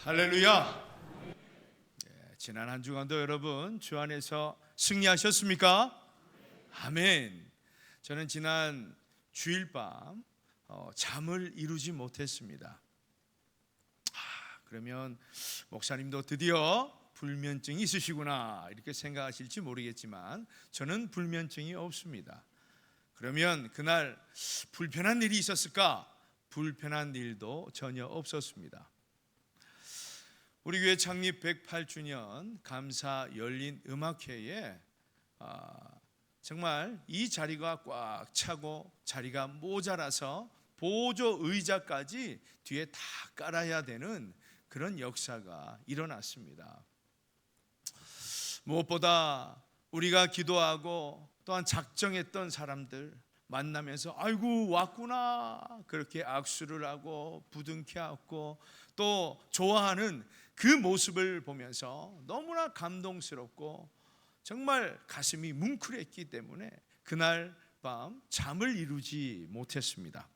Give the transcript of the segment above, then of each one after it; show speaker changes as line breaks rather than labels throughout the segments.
할렐루야. 지난 한 주간도 여러분 주 안에서 승리하셨습니까? 아멘. 저는 지난 주일 밤 잠을 이루지 못했습니다. 그러면 목사님도 드디어 불면증이 있으시구나 이렇게 생각하실지 모르겠지만 저는 불면증이 없습니다. 그러면 그날 불편한 일이 있었을까? 불편한 일도 전혀 없었습니다. 우리 교회 창립 108주년 감사 열린 음악회에 정말 이 자리가 꽉 차고 자리가 모자라서 보조 의자까지 뒤에 다 깔아야 되는 그런 역사가 일어났습니다. 무엇보다 우리가 기도하고 또한 작정했던 사람들 만나면서 아이고 왔구나 그렇게 악수를 하고 부둥켜 안고 또 좋아하는 그 모습을 보면서 너무나 감동스럽고 정말 가슴이 뭉클했기 때문에 그날 밤 잠을 이루지 못했습니다.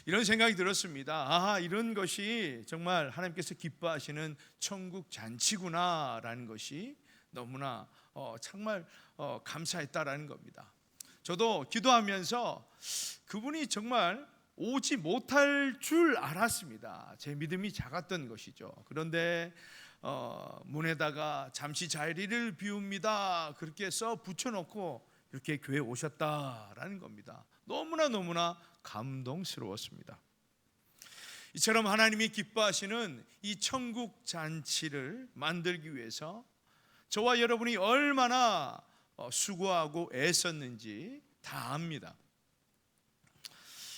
이런 생각이 들었습니다. 이런 것이 정말 하나님께서 기뻐하시는 천국 잔치구나라는 것이 너무나 정말 감사했다라는 겁니다. 저도 기도하면서 그분이 정말 오지 못할 줄 알았습니다. 제 믿음이 작았던 것이죠. 그런데 문에다가 잠시 자리를 비웁니다 그렇게 써 붙여놓고 이렇게 교회에 오셨다라는 겁니다. 너무나 감동스러웠습니다. 이처럼 하나님이 기뻐하시는 이 천국 잔치를 만들기 위해서 저와 여러분이 얼마나 수고하고 애썼는지 다 압니다.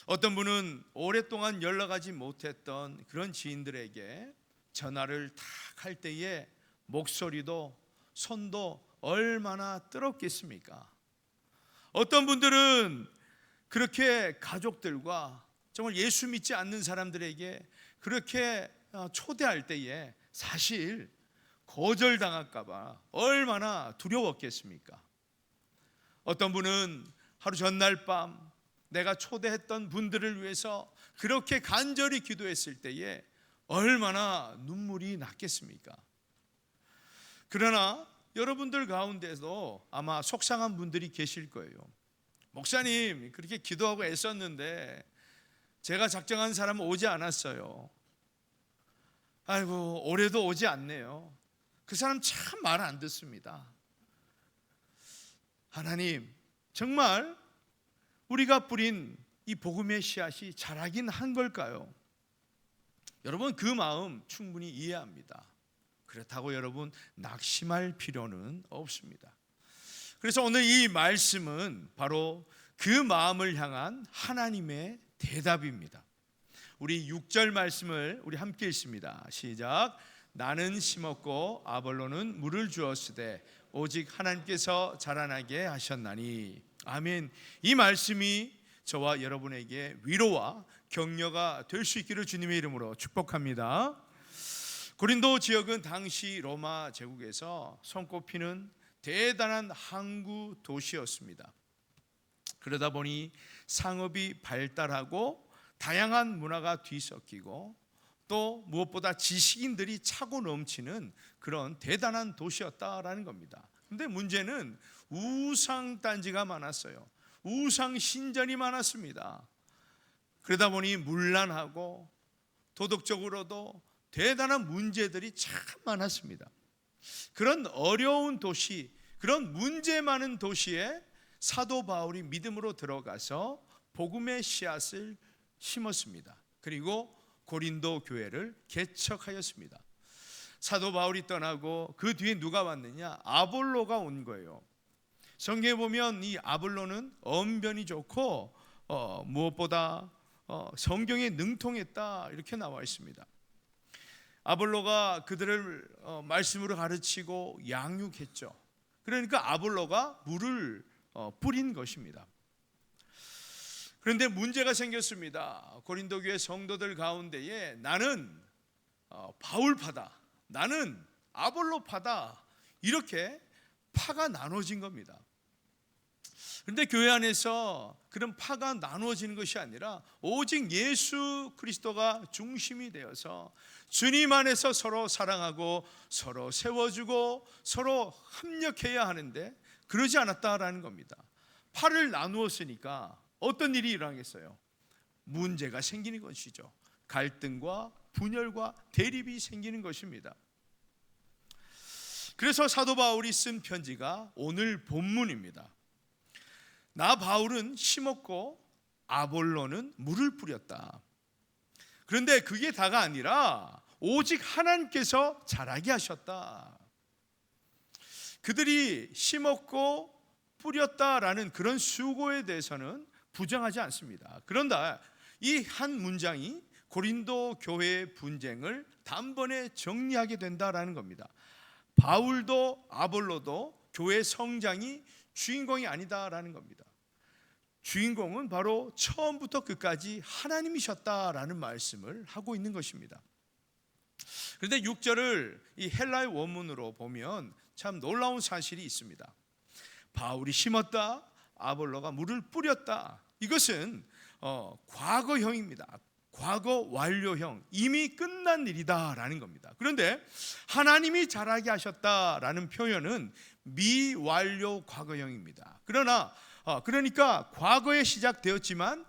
어떤 분은 오랫동안 연락하지 못했던 그런 지인들에게 전화를 탁 할 때에 목소리도 손도 얼마나 뜨겁겠습니까? 어떤 분들은 그렇게 가족들과 정말 예수 믿지 않는 사람들에게 그렇게 초대할 때에 사실 거절당할까 봐 얼마나 두려웠겠습니까? 어떤 분은 하루 전날 밤 내가 초대했던 분들을 위해서 그렇게 간절히 기도했을 때에 얼마나 눈물이 났겠습니까? 그러나 여러분들 가운데도 아마 속상한 분들이 계실 거예요. 목사님 그렇게 기도하고 애썼는데 제가 작정한 사람은 오지 않았어요. 아이고 올해도 오지 않네요. 그 사람 참 말 안 듣습니다. 하나님 정말 우리가 뿌린 이 복음의 씨앗이 자라긴 한 걸까요? 여러분 그 마음 충분히 이해합니다. 그렇다고 여러분 낙심할 필요는 없습니다. 그래서 오늘 이 말씀은 바로 그 마음을 향한 하나님의 대답입니다. 우리 6절 말씀을 우리 함께 읽습니다. 시작. 나는 심었고 아볼로는 물을 주었으되 오직 하나님께서 자라나게 하셨나니. 아멘. 이 말씀이 저와 여러분에게 위로와 격려가 될 수 있기를 주님의 이름으로 축복합니다. 고린도 지역은 당시 로마 제국에서 손꼽히는 대단한 항구 도시였습니다. 그러다 보니 상업이 발달하고 다양한 문화가 뒤섞이고 또 무엇보다 지식인들이 차고 넘치는 그런 대단한 도시였다라는 겁니다. 그런데 문제는 우상단지가 많았어요. 우상신전이 많았습니다. 그러다 보니 문란하고 도덕적으로도 대단한 문제들이 참 많았습니다. 그런 어려운 도시, 그런 문제 많은 도시에 사도 바울이 믿음으로 들어가서 복음의 씨앗을 심었습니다. 그리고 고린도 교회를 개척하였습니다. 사도 바울이 떠나고 그 뒤에 누가 왔느냐? 아볼로가 온 거예요. 성경에 보면 이 아볼로는 언변이 좋고 무엇보다 성경에 능통했다 이렇게 나와 있습니다. 아볼로가 그들을 말씀으로 가르치고 양육했죠. 그러니까 아볼로가 물을 뿌린 것입니다. 그런데 문제가 생겼습니다. 고린도 교회 성도들 가운데에 나는 바울파다, 나는 아볼로파다 이렇게 파가 나눠진 겁니다. 그런데 교회 안에서 그런 파가 나누어지는 것이 아니라 오직 예수 그리스도가 중심이 되어서 주님 안에서 서로 사랑하고 서로 세워주고 서로 협력해야 하는데 그러지 않았다라는 겁니다. 파를 나누었으니까 어떤 일이 일어나겠어요? 문제가 생기는 것이죠. 갈등과 분열과 대립이 생기는 것입니다. 그래서 사도 바울이 쓴 편지가 오늘 본문입니다. 나 바울은 심었고 아볼로는 물을 뿌렸다. 그런데 그게 다가 아니라 오직 하나님께서 자라게 하셨다. 그들이 심었고 뿌렸다라는 그런 수고에 대해서는 부정하지 않습니다. 그런데 이 한 문장이 고린도 교회의 분쟁을 단번에 정리하게 된다라는 겁니다. 바울도 아볼로도 교회 성장이 주인공이 아니다라는 겁니다. 주인공은 바로 처음부터 끝까지 하나님이셨다라는 말씀을 하고 있는 것입니다. 그런데 6절을 이 헬라의 원문으로 보면 참 놀라운 사실이 있습니다. 바울이 심었다, 아볼로가 물을 뿌렸다. 이것은 과거형입니다. 과거 완료형, 이미 끝난 일이다라는 겁니다. 그런데 하나님이 자라게 하셨다라는 표현은 미완료 과거형입니다. 그러니까 과거에 시작되었지만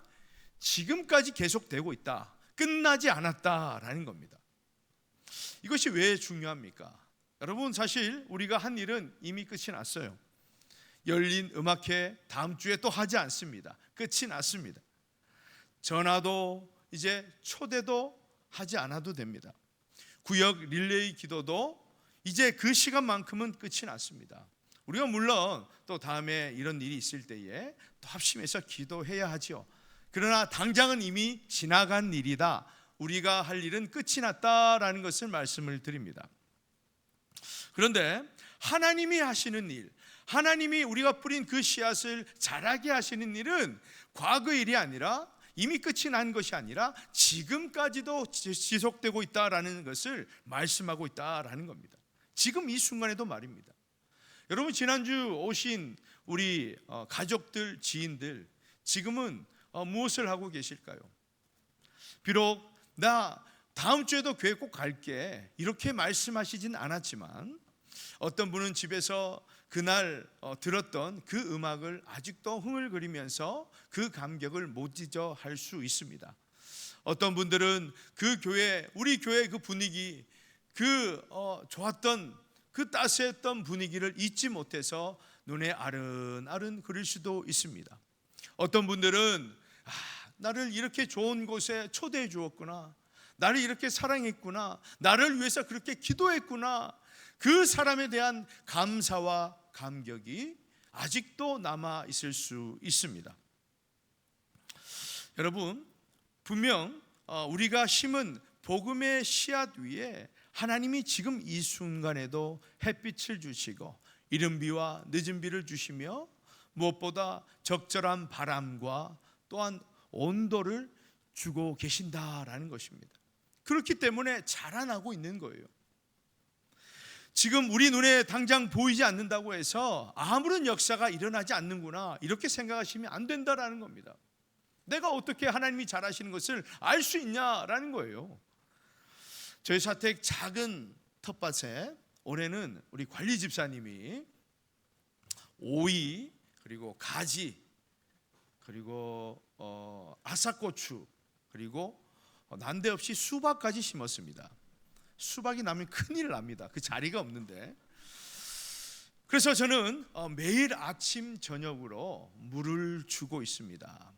지금까지 계속되고 있다, 끝나지 않았다라는 겁니다. 이것이 왜 중요합니까? 여러분, 사실 우리가 한 일은 이미 끝이 났어요. 열린 음악회 다음 주에 또 하지 않습니다. 끝이 났습니다. 전화도 이제 초대도 하지 않아도 됩니다. 구역 릴레이 기도도 이제 그 시간만큼은 끝이 났습니다. 우리가 물론 또 다음에 이런 일이 있을 때에 또 합심해서 기도해야 하지요. 그러나 당장은 이미 지나간 일이다. 우리가 할 일은 끝이 났다라는 것을 말씀을 드립니다. 그런데 하나님이 하시는 일, 하나님이 우리가 뿌린 그 씨앗을 자라게 하시는 일은 과거 일이 아니라 이미 끝이 난 것이 아니라 지금까지도 지속되고 있다라는 것을 말씀하고 있다라는 겁니다. 지금 이 순간에도 말입니다. 여러분, 지난주 오신 우리 가족들, 지인들 지금은 무엇을 하고 계실까요? 비록 나 다음 주에도 교회 꼭 갈게 이렇게 말씀하시진 않았지만 어떤 분은 집에서 그날 들었던 그 음악을 아직도 흥얼거리면서 그 감격을 못 잊어 할 수 있습니다. 어떤 분들은 그 교회, 우리 교회 그 분위기, 그 좋았던 그 따스했던 분위기를 잊지 못해서 눈에 아른아른 그릴 수도 있습니다. 어떤 분들은 나를 이렇게 좋은 곳에 초대해 주었구나, 나를 이렇게 사랑했구나, 나를 위해서 그렇게 기도했구나, 그 사람에 대한 감사와 감격이 아직도 남아 있을 수 있습니다. 여러분, 분명 우리가 심은 복음의 씨앗 위에 하나님이 지금 이 순간에도 햇빛을 주시고 이른 비와 늦은 비를 주시며 무엇보다 적절한 바람과 또한 온도를 주고 계신다라는 것입니다. 그렇기 때문에 자라나고 있는 거예요. 지금 우리 눈에 당장 보이지 않는다고 해서 아무런 역사가 일어나지 않는구나 이렇게 생각하시면 안 된다라는 겁니다. 내가 어떻게 하나님이 잘하시는 것을 알 수 있냐라는 거예요. 저희 사택 작은 텃밭에 올해는 우리 관리 집사님이 오이 그리고 가지 그리고 아삭고추 그리고 난데없이 수박까지 심었습니다. 수박이 나면 큰일 납니다. 그 자리가 없는데. 그래서 저는 매일 아침 저녁으로 물을 주고 있습니다.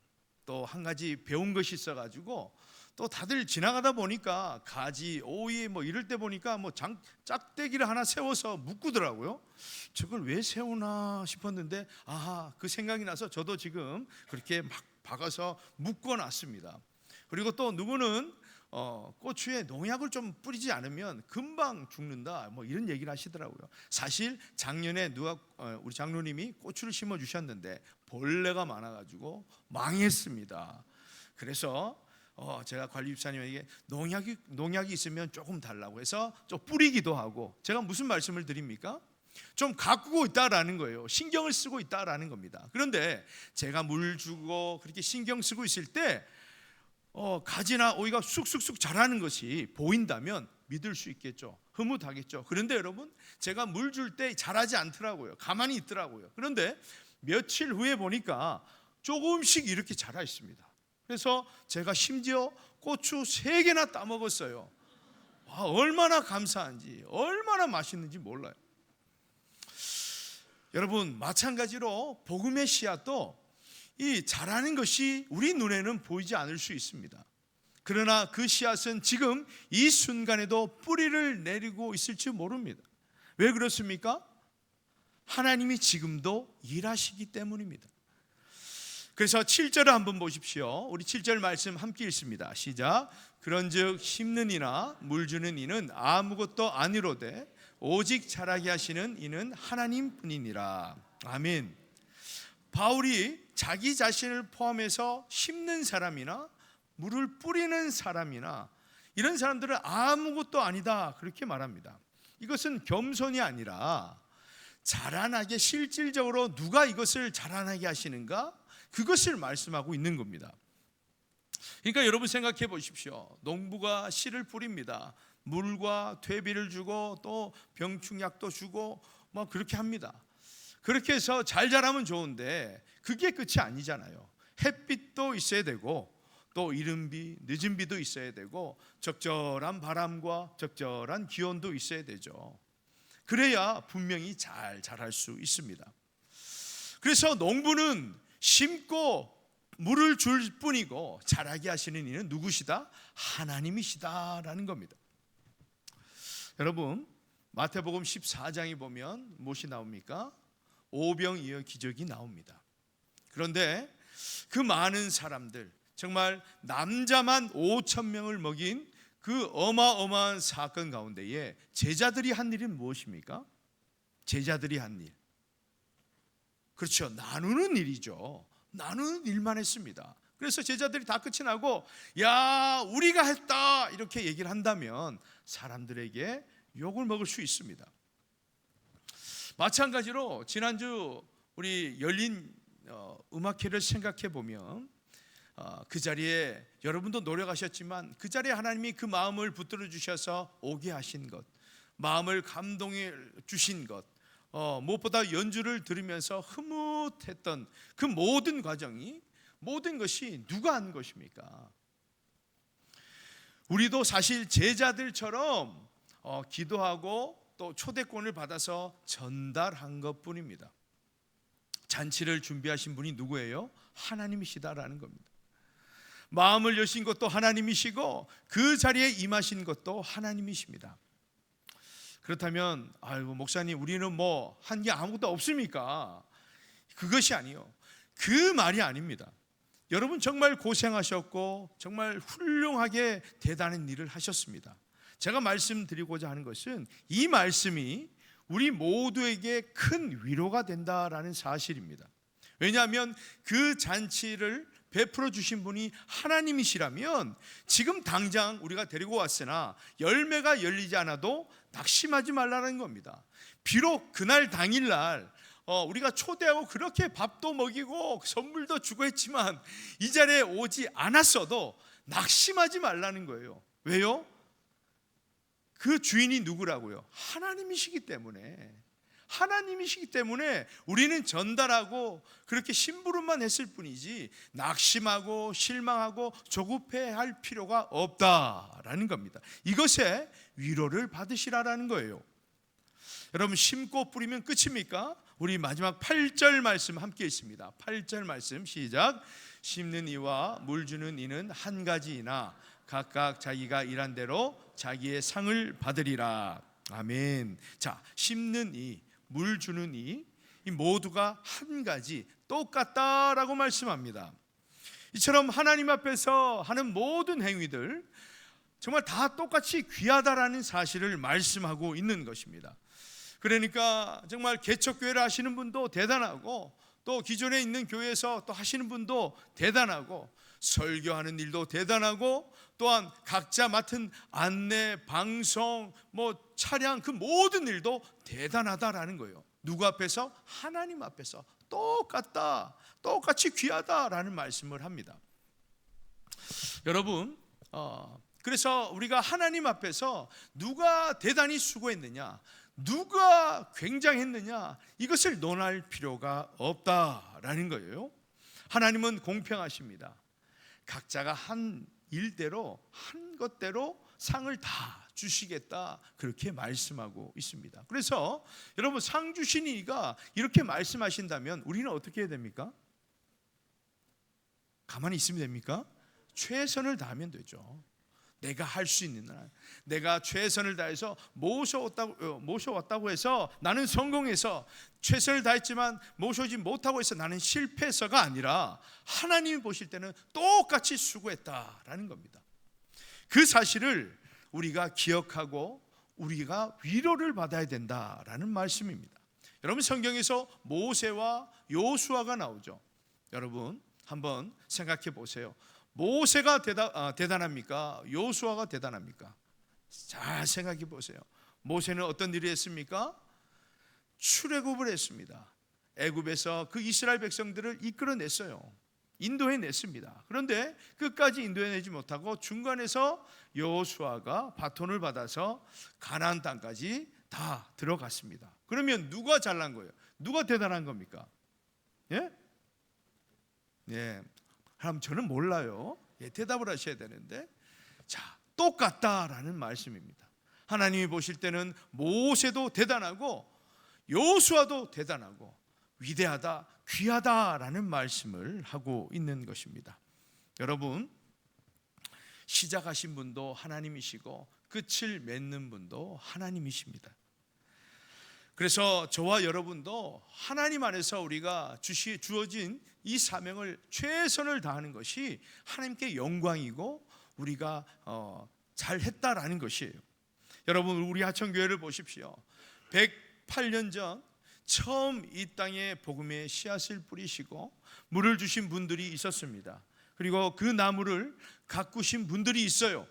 또 한 가지 배운 것이 있어가지고 또 다들 지나가다 보니까 가지, 오이 뭐 이럴 때 보니까 뭐 짝대기를 하나 세워서 묶더라고요. 저걸 왜 세우나 싶었는데 그 생각이 나서 저도 지금 그렇게 막 박아서 묶어놨습니다. 그리고 또 누구는 고추에 농약을 좀 뿌리지 않으면 금방 죽는다 뭐 이런 얘기를 하시더라고요. 사실 작년에 우리 장로님이 고추를 심어 주셨는데 벌레가 많아가지고 망했습니다. 그래서 제가 관리 집사님에게 농약이 있으면 조금 달라고 해서 좀 뿌리기도 하고, 제가 무슨 말씀을 드립니까? 좀 가꾸고 있다라는 거예요. 신경을 쓰고 있다라는 겁니다. 그런데 제가 물 주고 그렇게 신경 쓰고 있을 때 가지나 오이가 쑥쑥쑥 자라는 것이 보인다면 믿을 수 있겠죠. 흐뭇하겠죠. 그런데 여러분, 제가 물 줄 때 자라지 않더라고요. 가만히 있더라고요. 그런데 며칠 후에 보니까 조금씩 이렇게 자라 있습니다. 그래서 제가 심지어 고추 3개나 따먹었어요. 와, 얼마나 감사한지, 얼마나 맛있는지 몰라요. 여러분, 마찬가지로 복음의 씨앗도 이 자라는 것이 우리 눈에는 보이지 않을 수 있습니다. 그러나 그 씨앗은 지금 이 순간에도 뿌리를 내리고 있을지 모릅니다. 왜 그렇습니까? 하나님이 지금도 일하시기 때문입니다. 그래서 7절을 한번 보십시오. 우리 7절 말씀 함께 읽습니다. 시작. 그런즉 심는 이나 물 주는 이는 아무것도 아니로되 오직 자라게 하시는 이는 하나님뿐이니라. 아멘. 바울이 자기 자신을 포함해서 심는 사람이나 물을 뿌리는 사람이나 이런 사람들은 아무것도 아니다 그렇게 말합니다. 이것은 겸손이 아니라 자라나게, 실질적으로 누가 이것을 자라나게 하시는가, 그것을 말씀하고 있는 겁니다. 그러니까 여러분 생각해 보십시오. 농부가 씨를 뿌립니다. 물과 퇴비를 주고 또 병충약도 주고 뭐 그렇게 합니다. 그렇게 해서 잘 자라면 좋은데 그게 끝이 아니잖아요. 햇빛도 있어야 되고 또 이른 비, 늦은 비도 있어야 되고 적절한 바람과 적절한 기온도 있어야 되죠. 그래야 분명히 잘 자랄 수 있습니다. 그래서 농부는 심고 물을 줄 뿐이고 자라게 하시는 이는 누구시다? 하나님이시다라는 겁니다. 여러분, 마태복음 14장에 보면 무엇이 나옵니까? 오병이어 기적이 나옵니다. 그런데 그 많은 사람들, 정말 남자만 5,000명을 먹인 그 어마어마한 사건 가운데에 제자들이 한 일은 무엇입니까? 제자들이 한 일, 그렇죠, 나누는 일이죠. 나누는 일만 했습니다. 그래서 제자들이 다 끝이 나고 야, 우리가 했다 이렇게 얘기를 한다면 사람들에게 욕을 먹을 수 있습니다. 마찬가지로 지난주 우리 열린 음악회를 생각해 보면 그 자리에 여러분도 노력하셨지만 그 자리에 하나님이 그 마음을 붙들어 주셔서 오게 하신 것, 마음을 감동해 주신 것, 무엇보다 연주를 들으면서 흐뭇했던 그 모든 과정이, 모든 것이 누가 한 것입니까? 우리도 사실 제자들처럼 기도하고 또 초대권을 받아서 전달한 것뿐입니다. 잔치를 준비하신 분이 누구예요? 하나님이시다라는 겁니다. 마음을 여신 것도 하나님이시고 그 자리에 임하신 것도 하나님이십니다. 그렇다면 아이고 목사님, 우리는 뭐 한 게 아무것도 없습니까? 그것이 아니요, 그 말이 아닙니다. 여러분 정말 고생하셨고 정말 훌륭하게 대단한 일을 하셨습니다. 제가 말씀드리고자 하는 것은 이 말씀이 우리 모두에게 큰 위로가 된다라는 사실입니다. 왜냐하면 그 잔치를 베풀어 주신 분이 하나님이시라면 지금 당장 우리가 데리고 왔으나 열매가 열리지 않아도 낙심하지 말라는 겁니다. 비록 그날 당일날 우리가 초대하고 그렇게 밥도 먹이고 선물도 주고 했지만 이 자리에 오지 않았어도 낙심하지 말라는 거예요. 왜요? 그 주인이 누구라고요? 하나님이시기 때문에. 하나님이시기 때문에 우리는 전달하고 그렇게 심부름만 했을 뿐이지 낙심하고 실망하고 조급해할 필요가 없다라는 겁니다. 이것에 위로를 받으시라라는 거예요. 여러분, 심고 뿌리면 끝입니까? 우리 마지막 8절 말씀 함께 있습니다. 8절 말씀 시작. 심는 이와 물 주는 이는 한 가지이나 각각 자기가 일한 대로 자기의 상을 받으리라. 아멘. 자, 심는 이, 물 주는 이 모두가 한 가지 똑같다라고 말씀합니다. 이처럼 하나님 앞에서 하는 모든 행위들 정말 다 똑같이 귀하다라는 사실을 말씀하고 있는 것입니다. 그러니까 정말 개척교회를 하시는 분도 대단하고 또 기존에 있는 교회에서 또 하시는 분도 대단하고 설교하는 일도 대단하고 또한 각자 맡은 안내, 방송, 차량 그 모든 일도 대단하다라는 거예요. 누구 앞에서? 하나님 앞에서 똑같이 귀하다라는 말씀을 합니다. 여러분, 그래서 우리가 하나님 앞에서 누가 대단히 수고했느냐, 누가 굉장했느냐, 이것을 논할 필요가 없다라는 거예요. 하나님은 공평하십니다. 각자가 한 일대로, 한 것대로 상을 다 주시겠다, 그렇게 말씀하고 있습니다. 그래서 여러분, 상 주신 이가 이렇게 말씀하신다면 우리는 어떻게 해야 됩니까? 가만히 있으면 됩니까? 최선을 다하면 되죠. 내가 할 수 있는 한, 내가 최선을 다해서 모셔왔다고 해서 나는 성공해서, 최선을 다했지만 모셔지 못하고 해서 나는 실패해서가 아니라 하나님이 보실 때는 똑같이 수고했다라는 겁니다. 그 사실을 우리가 기억하고 우리가 위로를 받아야 된다라는 말씀입니다. 여러분, 성경에서 모세와 여호수아가 나오죠. 여러분 한번 생각해 보세요. 모세가 대단합니까? 여호수아가 대단합니까? 잘 생각해 보세요. 모세는 어떤 일을 했습니까? 출애굽을 했습니다. 애굽에서 그 이스라엘 백성들을 이끌어냈어요. 인도해냈습니다. 그런데 끝까지 인도해내지 못하고 중간에서 여호수아가 바톤을 받아서 가나안 땅까지 다 들어갔습니다. 그러면 누가 잘난 거예요? 누가 대단한 겁니까? 예? 예. 그럼 저는 몰라요. 예, 대답을 하셔야 되는데, 자, 똑같다라는 말씀입니다. 하나님이 보실 때는 모세도 대단하고 여호수아도 대단하고 위대하다, 귀하다라는 말씀을 하고 있는 것입니다. 여러분, 시작하신 분도 하나님이시고 끝을 맺는 분도 하나님이십니다. 그래서 저와 여러분도 하나님 안에서 우리가 주어진 이 사명을 최선을 다하는 것이 하나님께 영광이고 우리가 잘했다라는 것이에요. 여러분, 우리 하천교회를 보십시오. 108년 전 처음 이 땅에 복음의 씨앗을 뿌리시고 물을 주신 분들이 있었습니다. 그리고 그 나무를 가꾸신 분들이 있어요.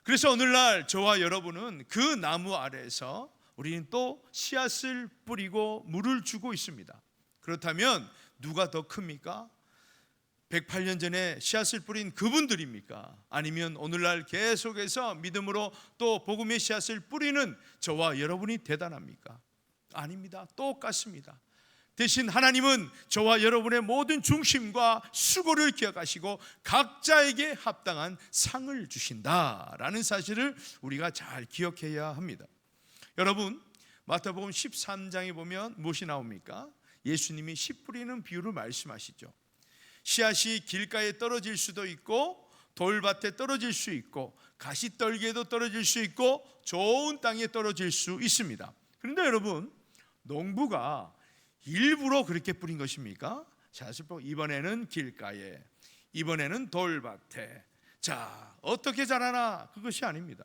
그래서 오늘날 저와 여러분은 그 나무 아래에서 우리는 또 씨앗을 뿌리고 물을 주고 있습니다. 그렇다면 누가 더 큽니까? 108년 전에 씨앗을 뿌린 그분들입니까? 아니면 오늘날 계속해서 믿음으로 또 복음의 씨앗을 뿌리는 저와 여러분이 대단합니까? 아닙니다. 똑같습니다. 대신 하나님은 저와 여러분의 모든 중심과 수고를 기억하시고 각자에게 합당한 상을 주신다라는 사실을 우리가 잘 기억해야 합니다. 여러분, 마태복음 13장에 보면 무엇이 나옵니까? 예수님이 씨 뿌리는 비유를 말씀하시죠. 씨앗이 길가에 떨어질 수도 있고 돌밭에 떨어질 수 있고 가시떨기에도 떨어질 수 있고 좋은 땅에 떨어질 수 있습니다. 그런데 여러분, 농부가 일부러 그렇게 뿌린 것입니까? 씨앗을 뿌리고 이번에는 길가에, 이번에는 돌밭에. 자, 어떻게 자라나? 그것이 아닙니다.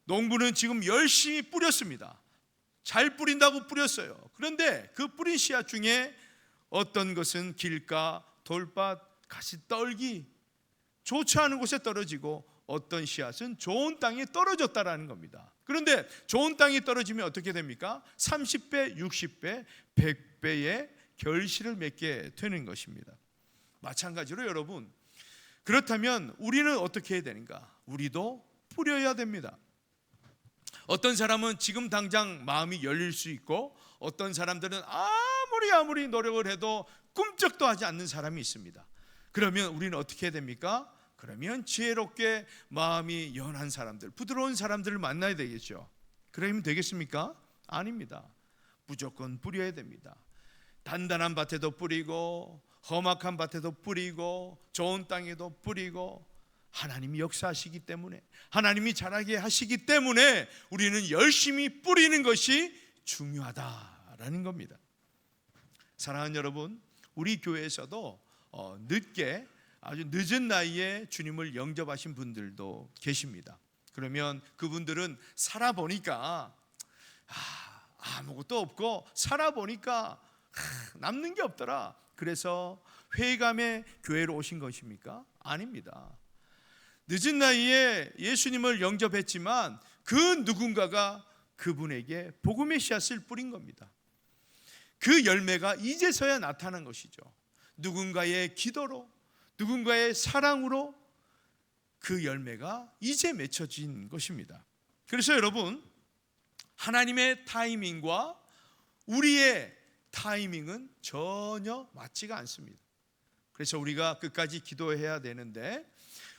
농부는 지금 열심히 뿌렸습니다. 잘 뿌린다고 뿌렸어요. 그런데 그 뿌린 씨앗 중에 어떤 것은 길가, 돌밭, 가시떨기, 좋지 않은 곳에 떨어지고 어떤 씨앗은 좋은 땅에 떨어졌다라는 겁니다. 그런데 좋은 땅에 떨어지면 어떻게 됩니까? 30배, 60배, 100배의 결실을 맺게 되는 것입니다. 마찬가지로 여러분, 그렇다면 우리는 어떻게 해야 되는가? 우리도 뿌려야 됩니다. 어떤 사람은 지금 당장 마음이 열릴 수 있고 어떤 사람들은 아무리 노력을 해도 꿈쩍도 하지 않는 사람이 있습니다. 그러면 우리는 어떻게 해야 됩니까? 그러면 지혜롭게 마음이 연한 사람들, 부드러운 사람들을 만나야 되겠죠. 그러면 되겠습니까? 아닙니다. 무조건 뿌려야 됩니다. 단단한 밭에도 뿌리고 험악한 밭에도 뿌리고 좋은 땅에도 뿌리고, 하나님이 역사하시기 때문에, 하나님이 자라게 하시기 때문에 우리는 열심히 뿌리는 것이 중요하다라는 겁니다. 사랑하는 여러분, 우리 교회에서도 늦게, 아주 늦은 나이에 주님을 영접하신 분들도 계십니다. 그러면 그분들은 살아보니까 아무것도 없고 살아보니까 남는 게 없더라. 그래서 회감에 교회로 오신 것입니까? 아닙니다. 늦은 나이에 예수님을 영접했지만 그 누군가가 그분에게 복음의 씨앗을 뿌린 겁니다. 그 열매가 이제서야 나타난 것이죠. 누군가의 기도로, 누군가의 사랑으로 그 열매가 이제 맺혀진 것입니다. 그래서 여러분, 하나님의 타이밍과 우리의 타이밍은 전혀 맞지가 않습니다. 그래서 우리가 끝까지 기도해야 되는데,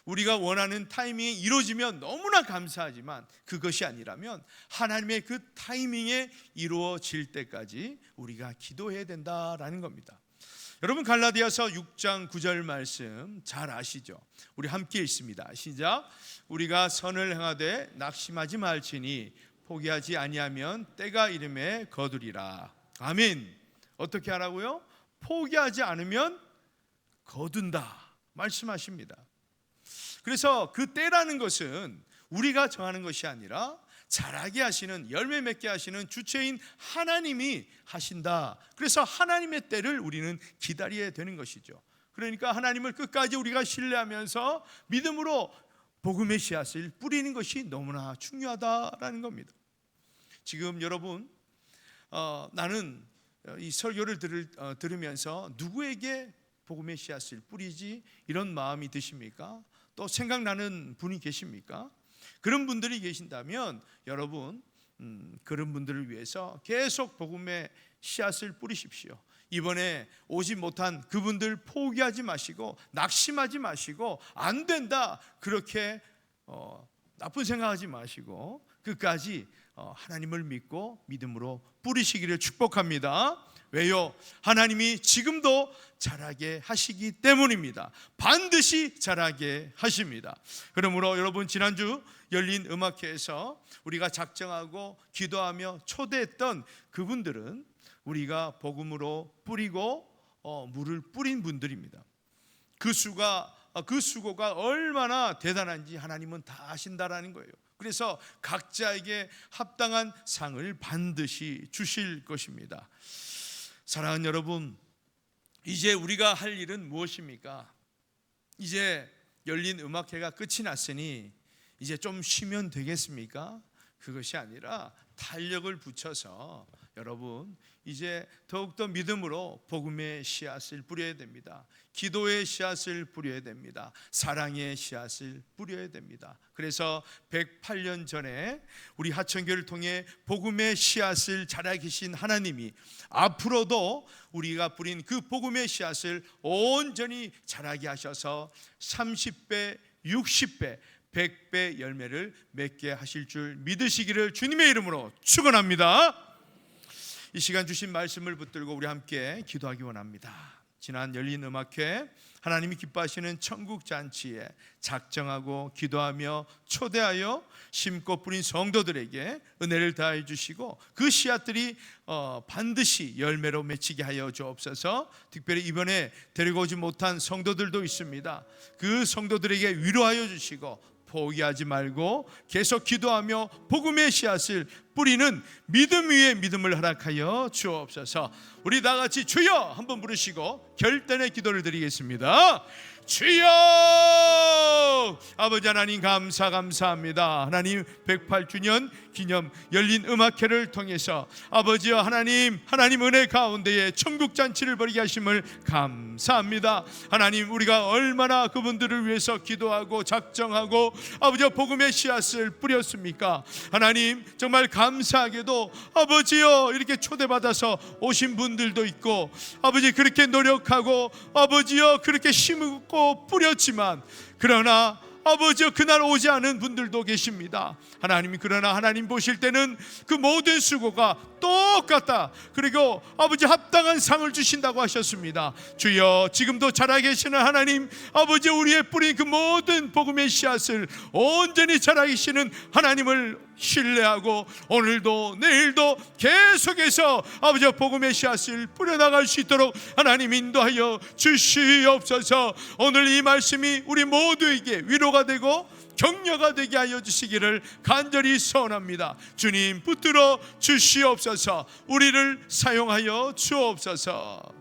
우리가 원하는 타이밍이 이루어지면 너무나 감사하지만 그것이 아니라면 하나님의 그 타이밍에 이루어질 때까지 우리가 기도해야 된다라는 겁니다. 여러분, 갈라디아서 6장 9절 말씀 잘 아시죠? 우리 함께 읽습니다. 시작. 우리가 선을 행하되 낙심하지 말지니 포기하지 아니하면 때가 이름에 거두리라. 아멘. 어떻게 하라고요? 포기하지 않으면 거둔다 말씀하십니다. 그래서 그 때라는 것은 우리가 정하는 것이 아니라 자라게 하시는, 열매 맺게 하시는 주체인 하나님이 하신다. 그래서 하나님의 때를 우리는 기다려야 되는 것이죠. 그러니까 하나님을 끝까지 우리가 신뢰하면서 믿음으로 복음의 씨앗을 뿌리는 것이 너무나 중요하다라는 겁니다. 지금 여러분, 나는 이 설교를 들으면서 누구에게 복음의 씨앗을 뿌리지, 이런 마음이 드십니까? 또 생각나는 분이 계십니까? 그런 분들이 계신다면 여러분, 그런 분들을 위해서 계속 복음의 씨앗을 뿌리십시오. 이번에 오지 못한 그분들 포기하지 마시고, 낙심하지 마시고, 안 된다 그렇게 나쁜 생각하지 마시고 끝까지 하나님을 믿고 믿음으로 뿌리시기를 축복합니다. 왜요? 하나님이 지금도 자라게 하시기 때문입니다. 반드시 자라게 하십니다. 그러므로 여러분, 지난주 열린 음악회에서 우리가 작정하고 기도하며 초대했던 그분들은 우리가 복음으로 뿌리고 물을 뿌린 분들입니다. 그 수고가 얼마나 대단한지 하나님은 다 아신다라는 거예요. 그래서 각자에게 합당한 상을 반드시 주실 것입니다. 사랑하는 여러분, 이제 우리가 할 일은 무엇입니까? 이제 열린 음악회가 끝이 났으니 이제 좀 쉬면 되겠습니까? 그것이 아니라 탄력을 붙여서 여러분, 이제 더욱더 믿음으로 복음의 씨앗을 뿌려야 됩니다. 기도의 씨앗을 뿌려야 됩니다. 사랑의 씨앗을 뿌려야 됩니다. 그래서 108년 전에 우리 하천교를 통해 복음의 씨앗을 자라게 계신 하나님이 앞으로도 우리가 뿌린 그 복음의 씨앗을 온전히 자라게 하셔서 30배, 60배, 100배 열매를 맺게 하실 줄 믿으시기를 주님의 이름으로 축원합니다. 이 시간 주신 말씀을 붙들고 우리 함께 기도하기 원합니다. 지난 열린 음악회, 하나님이 기뻐하시는 천국 잔치에 작정하고 기도하며 초대하여 심고 뿌린 성도들에게 은혜를 다해 주시고 그 씨앗들이 반드시 열매로 맺히게 하여 주옵소서. 특별히 이번에 데리고 오지 못한 성도들도 있습니다. 그 성도들에게 위로하여 주시고 포기하지 말고 계속 기도하며 복음의 씨앗을 뿌리는 믿음 위에 믿음을 허락하여 주옵소서. 우리 다 같이 주여 한번 부르시고 결단의 기도를 드리겠습니다. 주여! 아버지 하나님, 감사합니다. 하나님, 108주년 기념 열린 음악회를 통해서 아버지여 하나님 은혜 가운데에 천국잔치를 벌이게 하심을 감사합니다. 하나님, 우리가 얼마나 그분들을 위해서 기도하고 작정하고 아버지여 복음의 씨앗을 뿌렸습니까? 하나님, 정말 감사하게도 아버지여 이렇게 초대받아서 오신 분들도 있고 아버지 그렇게 노력하고 아버지여 그렇게 심고 뿌렸지만 그러나 아버지여 그날 오지 않은 분들도 계십니다. 하나님, 그러나 하나님 보실 때는 그 모든 수고가 똑같다. 그리고 아버지 합당한 상을 주신다고 하셨습니다. 주여, 지금도 자라게 계시는 하나님, 아버지 우리의 뿌린 그 모든 복음의 씨앗을 온전히 자라게 계시는 하나님을 신뢰하고 오늘도 내일도 계속해서 아버지 복음의 씨앗을 뿌려나갈 수 있도록 하나님 인도하여 주시옵소서. 오늘 이 말씀이 우리 모두에게 위로가 되고 격려가 되게 하여 주시기를 간절히 소원합니다. 주님, 붙들어 주시옵소서. 우리를 사용하여 주옵소서.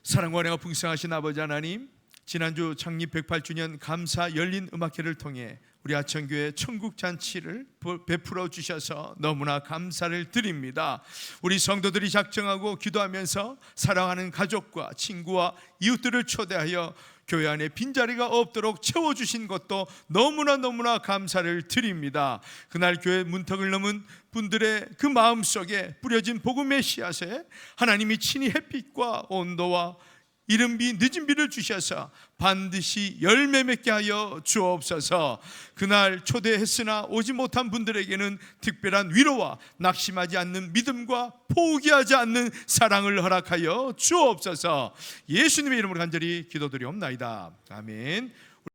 사랑과 은혜가 풍성하신 아버지 하나님, 지난주 창립 108주년 감사 열린 음악회를 통해 우리 하천교회 천국잔치를 베풀어 주셔서 너무나 감사를 드립니다. 우리 성도들이 작정하고 기도하면서 사랑하는 가족과 친구와 이웃들을 초대하여 교회 안에 빈자리가 없도록 채워주신 것도 너무나 감사를 드립니다. 그날 교회 문턱을 넘은 분들의 그 마음속에 뿌려진 복음의 씨앗에 하나님이 친히 햇빛과 온도와 이른 비 늦은 비를 주셔서 반드시 열매 맺게 하여 주옵소서. 그날 초대했으나 오지 못한 분들에게는 특별한 위로와 낙심하지 않는 믿음과 포기하지 않는 사랑을 허락하여 주옵소서. 예수님의 이름으로 간절히 기도드리옵나이다. 아멘.